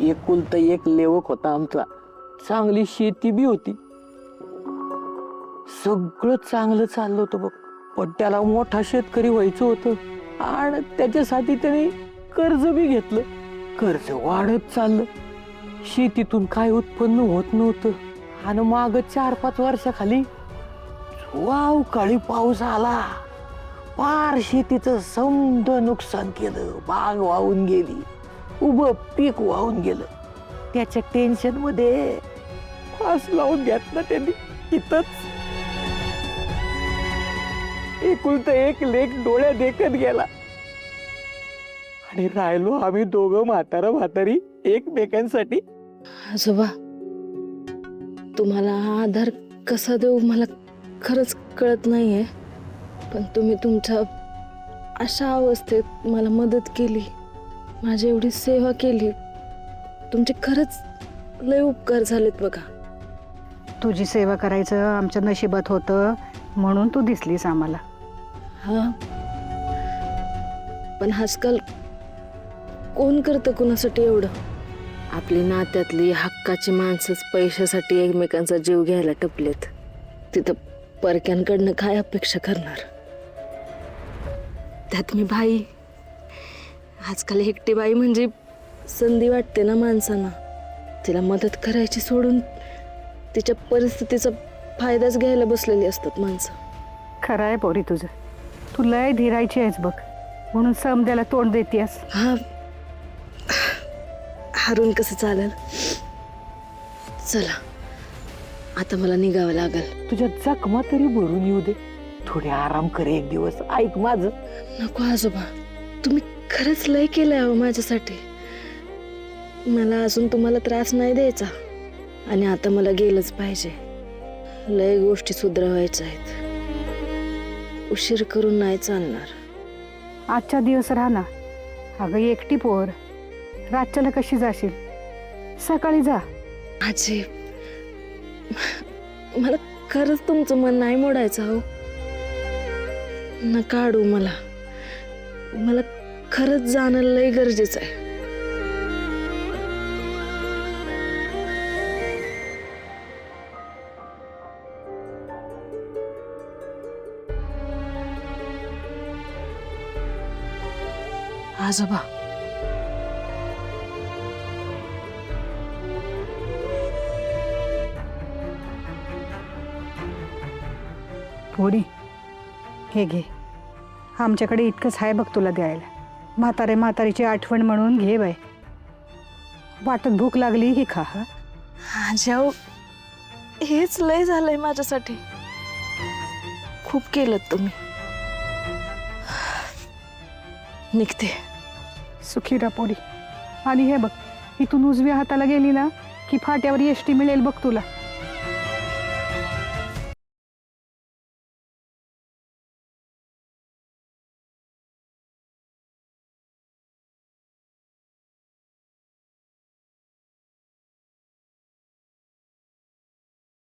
एकुलता एक लेवक होता आमचा, चांगली शेती बी होती, सगळं चांगलं चाललं होतं बघ. पण त्याला मोठा शेतकरी व्हायचं होतं आणि त्याच्यासाठी त्याने कर्ज बी घेतलं. कर्ज वाढत चाललं, शेतीतून काय उत्पन्न होत नव्हतं. आणि माग 4-5 वर्षाखाली अवकाळी पाऊस आला, पार शेतीचं समद नुकसान केलं. बाग वाहून गेली, उभं पीक वाहून गेलं. त्याच्या टेन्शन मध्ये फास लावून घेतला त्यांनी इथंच. एकुलता एक लेक डोळ्यात देखत गेला आणि राहिलो आम्ही दोघं म्हातारी एकमेकांसाठी. आजोबा, तुम्हाला हा आधार कसा देऊ मला खरंच कळत नाहीये. पण तुम्ही तुमच्या अशा अवस्थेत मला मदत केली, माझी एवढी सेवा केली, तुमचे खरंच लय उपकार झालेत बघा. तुझी सेवा करायचं आमच्या नशिबात होतं म्हणून तू दिसलीस आम्हाला. हा, पण आजकाल कोण करतं कुणासाठी एवढं? आपली नात्यातली हक्काची माणसंच पैशासाठी एकमेकांचा जीव घ्यायला टपलेत. तिथं परक्यांकडनं काय अपेक्षा करणार? त्यात मी बाई. आजकाल एकटी बाई म्हणजे संधी वाटते ना माणसांना. तिला मदत करायची सोडून तिच्या परिस्थितीचा फायदाच घ्यायला बसलेली असतात माणसं. खरं आहे पोरी तुझं, तू लय धीरायची आहेस बघ, म्हणून समद्याला तोंड देतेस. हा, हारून कसं चालेल? चला, आता मला निघावं लागेल. तुझ्या जखमा तरी भरून येऊ दे, थोडे आराम कर एक दिवस. ऐक माझं. नको आजोबा, तुम्ही खरंच लय केलंय हो माझ्यासाठी. मला अजून तुम्हाला त्रास नाही द्यायचा आणि आता मला गेलंच पाहिजे. लय गोष्टी सुधरवायच्या आहेत, उशीर करून नाही चालणार. आजचा दिवस राहा ना. अगं एकटी पोर, रातच्याला कशी जाशील? सकाळी जा. आजी, मला खरंच तुमचं मन नाही मोडायचं हो. नका अडू मला. मला खरंच जाणं लय गरजेचं आहे. आजोबा, पोरी हे घे, आमच्याकडे इतकंच आहे बघ तुला द्यायला. म्हातारीची आठवण म्हणून घे बाय. वाटत भूक लागली ही खा. हा, आजी अहो, हेच लय झालंय माझ्यासाठी. खूप केलं तुम्ही. निघते. सुखी रा पोरी. आणि हे बघ, इथून उजव्या हाताला गेली ना की फाट्यावर एसटी मिळेल बघ तुला.